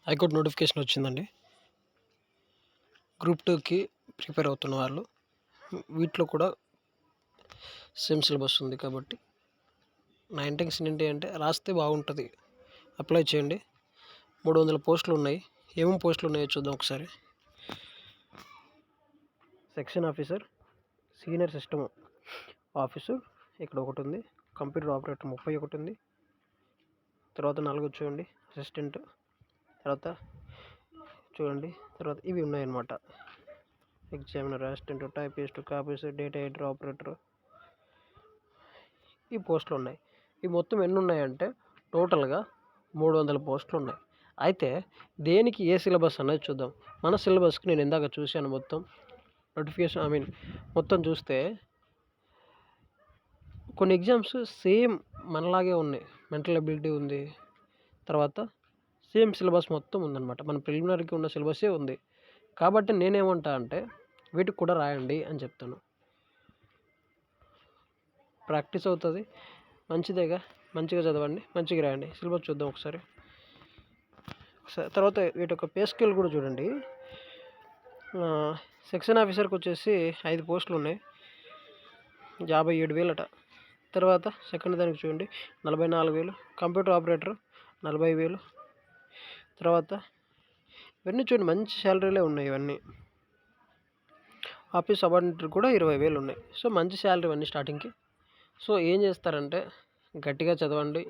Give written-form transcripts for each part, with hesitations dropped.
High court notification వచ్చిందండి. Group 2కి prepare అవుతున్న వాళ్ళు వీటిలో కూడా సేమ్ సిలబస్ ఉంది కాబట్టి నా ఇంటెన్షన్ ఏంటి అంటే రాస్తే బాగుంటుంది, అప్లై చేయండి. 300 పోస్టులు ఉన్నాయి. ఏమేమి పోస్టులు ఉన్నాయో చూద్దాం ఒకసారి. Section officer, senior system officer ఇక్కడ ఒకటి ఉంది. కంప్యూటర్ ఆపరేటర్ 31 ఉంది. తర్వాత 4 చూడండి అసిస్టెంట్, తర్వాత చూడండి తర్వాత ఇవి ఉన్నాయన్నమాట. Examiner, assistant, typist, copyist, data entry operator, ఈ పోస్టులు ఉన్నాయి. ఈ మొత్తం ఎన్ని ఉన్నాయంటే టోటల్గా 300 పోస్టులు ఉన్నాయి. అయితే దేనికి ఏ సిలబస్ అనేది చూద్దాం. మన సిలబస్కి నేను ఇందాక చూశాను మొత్తం నోటిఫికేషన్ మొత్తం చూస్తే కొన్ని ఎగ్జామ్స్ సేమ్ మనలాగే ఉన్నాయి. మెంటల్ ఎబిలిటీ ఉంది, తర్వాత సేమ్ సిలబస్ మొత్తం ఉందన్నమాట. మన ప్రిలిమినరీకి ఉన్న సిలబసే ఉంది. కాబట్టి నేనేమంటా అంటే వీటికి కూడా రాయండి అని చెప్తాను. ప్రాక్టీస్ అవుతుంది, మంచిదేగా, మంచిగా చదవండి, మంచిగా రాయండి. సిలబస్ చూద్దాం ఒకసారి. తర్వాత వీటి యొక్క పే స్కేల్ కూడా చూడండి. సెక్షన్ ఆఫీసర్కి వచ్చేసి 5 పోస్టులు ఉన్నాయి, 57,000 అట. తర్వాత సెకండ్ దానికి చూడండి 44,000. Computer operator 40,000. తర్వాత ఇవన్నీ చూడండి మంచి శాలరీలే ఉన్నాయి ఇవన్నీ. ఆఫీస్ సబార్డినేటర్ కూడా 20,000 ఉన్నాయి. సో మంచి శాలరీ ఇవన్నీ స్టార్టింగ్కి. సో ఏం చేస్తారంటే గట్టిగా చదవండి,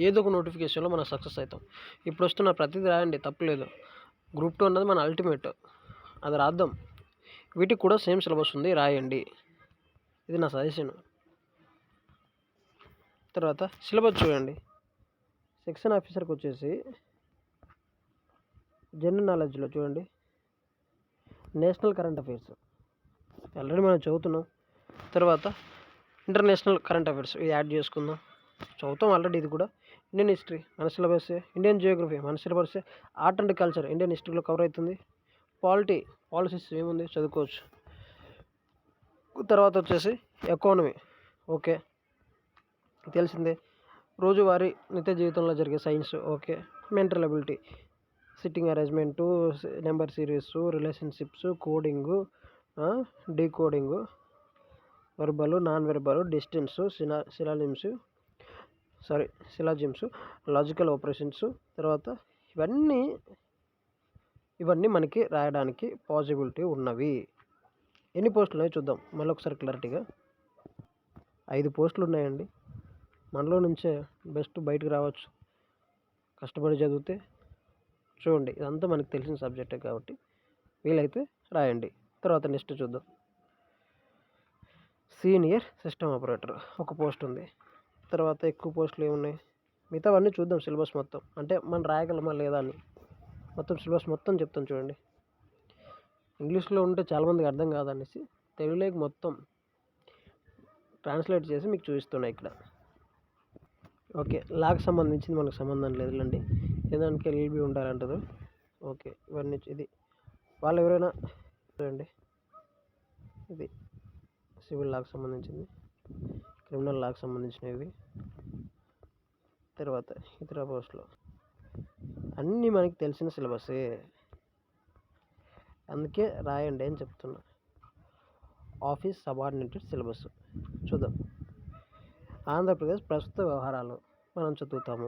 ఏదో ఒక నోటిఫికేషన్లో మనం సక్సెస్ అవుతాం. ఇప్పుడు వస్తున్న ప్రతిదీ రాయండి, తప్పులేదు. గ్రూప్ 2 అన్నది మన అల్టిమేట్, అది రాద్దాం. వీటికి కూడా సేమ్ సిలబస్ ఉంది, రాయండి. ఇది నా సజెషన్. తర్వాత సిలబస్ చూడండి. సెక్షన్ ఆఫీసర్కి వచ్చేసి జనరల్ నాలెడ్జ్లో చూడండి నేషనల్ కరెంట్ అఫైర్స్ ఆల్రెడీ మనం చదువుతున్నాం. తర్వాత ఇంటర్నేషనల్ కరెంట్ అఫైర్స్ ఇది యాడ్ చేసుకుందాం, చదువుతాం ఆల్రెడీ. ఇది కూడా ఇండియన్ హిస్టరీ మన సిలబస్సే, ఇండియన్ జియోగ్రఫీ మన సిలబస్సే, ఆర్ట్ అండ్ కల్చర్ ఇండియన్ హిస్టరీలో కవర్ అవుతుంది. పాలసీస్ ఏముంది చదువుకోవచ్చు. తర్వాత వచ్చేసి ఎకానమీ, ఓకే తెలిసిందే. రోజువారీ నిత్య జీవితంలో జరిగే science, okay. Mental ability, sitting arrangement, number series, relationships, coding, decoding, verbal, non verbal, distance, syllogisms, logical operations. తర్వాత ఇవన్నీ మనకి రాయడానికి పాసిబిలిటీ ఉన్నవి. ఎన్ని పోస్టులు ఉన్నాయో చూద్దాం మళ్ళీ ఒకసారి క్లారిటీగా. 5 పోస్టులు ఉన్నాయండి. మనలో నుంచే బెస్ట్ బయటకు రావచ్చు కష్టపడి చదివితే. చూడండి ఇదంతా మనకు తెలిసిన సబ్జెక్టే కాబట్టి వీలైతే రాయండి. తర్వాత నెక్స్ట్ చూద్దాం. సీనియర్ సిస్టమ్ ఆపరేటర్ ఒక పోస్ట్ ఉంది. తర్వాత ఎక్కువ పోస్టులు ఏమున్నాయి మిగతావన్నీ చూద్దాం. సిలబస్ మొత్తం అంటే మనం రాయగలమా లేదా అని మొత్తం సిలబస్ మొత్తం చెప్తాను చూడండి. ఇంగ్లీష్లో ఉంటే చాలామందికి అర్థం కాదనేసి తెలుగులోకి మొత్తం ట్రాన్స్లేట్ చేసి మీకు చూపిస్తున్నాయి ఇక్కడ. ఓకే, లాకి సంబంధించింది మనకు సంబంధం లేదులేండి, ఏదానికి ఎల్బి ఉండాలంటారు. ఓకే, ఇవన్నీ ఇది వాళ్ళు ఎవరైనా చూడండి. ఇది సివిల్ లాకి సంబంధించింది, క్రిమినల్ లాకి సంబంధించినవి. తర్వాత ఇతర పోస్టులు అన్నీ మనకి తెలిసిన సిలబసే, అందుకే రాయండి అని చెప్తున్నా. ఆఫీస్ సబార్డినేటెడ్ సిలబస్ చూద్దాం. ఆంధ్రప్రదేశ్ ప్రస్తుత వ్యవహారాలు మనం చదువుతాము.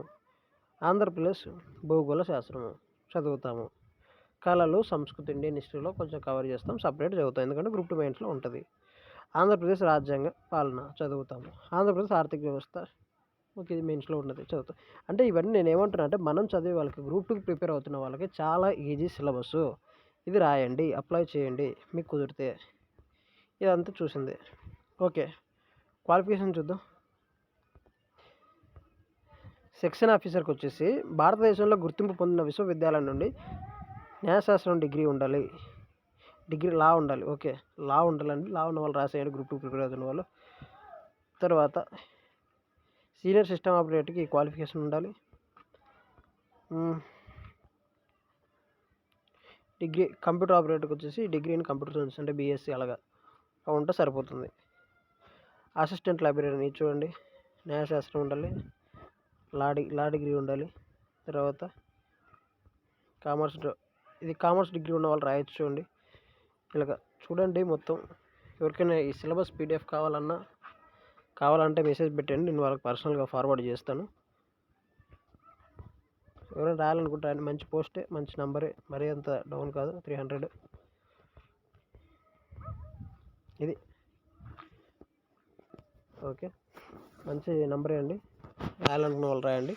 ఆంధ్రప్రదేశ్ భూగోళ శాస్త్రము చదువుతాము. కళలు, సంస్కృతి, ఇండియన్ హిస్టరీలో కొంచెం కవర్ చేస్తాం, సపరేట్ చదువుతాం ఎందుకంటే గ్రూప్ 2 మెయిన్స్లో ఉంటుంది. ఆంధ్రప్రదేశ్ రాజ్యాంగ పాలన చదువుతాము. ఆంధ్రప్రదేశ్ ఆర్థిక వ్యవస్థ ఓకే, ఇది మెయిన్స్లో ఉన్నది చదువుతాం. అంటే ఇవన్నీ నేను ఏమంటున్నా అంటే మనం చదివే వాళ్ళకి, గ్రూప్ 2కి ప్రిపేర్ అవుతున్న వాళ్ళకి చాలా ఈజీ సిలబస్. ఇది రాయండి, అప్లై చేయండి మీకు కుదిరితే. ఇదంతా చూసింది. ఓకే, క్వాలిఫికేషన్ చూద్దాం. సెక్షన్ ఆఫీసర్కి వచ్చేసి భారతదేశంలో గుర్తింపు పొందిన విశ్వవిద్యాలయం నుండి న్యాయశాస్త్రం డిగ్రీ ఉండాలి, లా ఉండాలి. ఓకే, లా ఉండాలండి. లా ఉన్న వాళ్ళు రాసేయండి, గ్రూప్ 2 ప్రిపేర్ అవుతున్న వాళ్ళు. తర్వాత సీనియర్ సిస్టమ్ ఆపరేటర్కి క్వాలిఫికేషన్ ఉండాలి. డిగ్రీ కంప్యూటర్ ఆపరేటర్కి వచ్చేసి డిగ్రీ ఇన్ కంప్యూటర్ సైన్స్ అంటే బీఎస్సీ అలాగా ఉంటే సరిపోతుంది. అసిస్టెంట్ లైబ్రరీని చూడండి, న్యాయశాస్త్రం ఉండాలి, లా డిగ్రీ ఉండాలి. తర్వాత ఇది కామర్స్ డిగ్రీ ఉన్న వాళ్ళు రాయొచ్చు అండి. ఇలాగ చూడండి మొత్తం. ఎవరికైనా ఈ సిలబస్ పీడిఎఫ్ కావాలంటే మెసేజ్ పెట్టండి, నేను వాళ్ళకి పర్సనల్గా ఫార్వర్డ్ చేస్తాను. ఎవరైనా రాయాలనుకుంటారండి, మంచి పోస్టే, మంచి నంబరే, మరీ అంత డౌన్ కాదు. 300 ఇది ఓకే, మంచి నంబరే అండి. రాయాలనుకున్న వాళ్ళు రాయండి.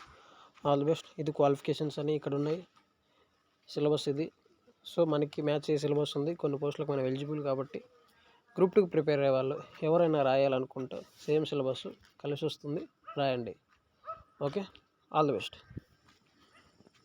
All the best. ఇది క్వాలిఫికేషన్స్ అని ఇక్కడ ఉన్నాయి, సిలబస్ ఇది. సో మనకి మ్యాచ్ అయ్యే సిలబస్ ఉంది. కొన్ని పోస్టులకు మనం ఎలిజిబుల్ కాబట్టి గ్రూప్ 2కి ప్రిపేర్ అయ్యే వాళ్ళు ఎవరైనా రాయాలనుకుంటే సేమ్ సిలబస్ కలిసి వస్తుంది, రాయండి. Okay, all the best.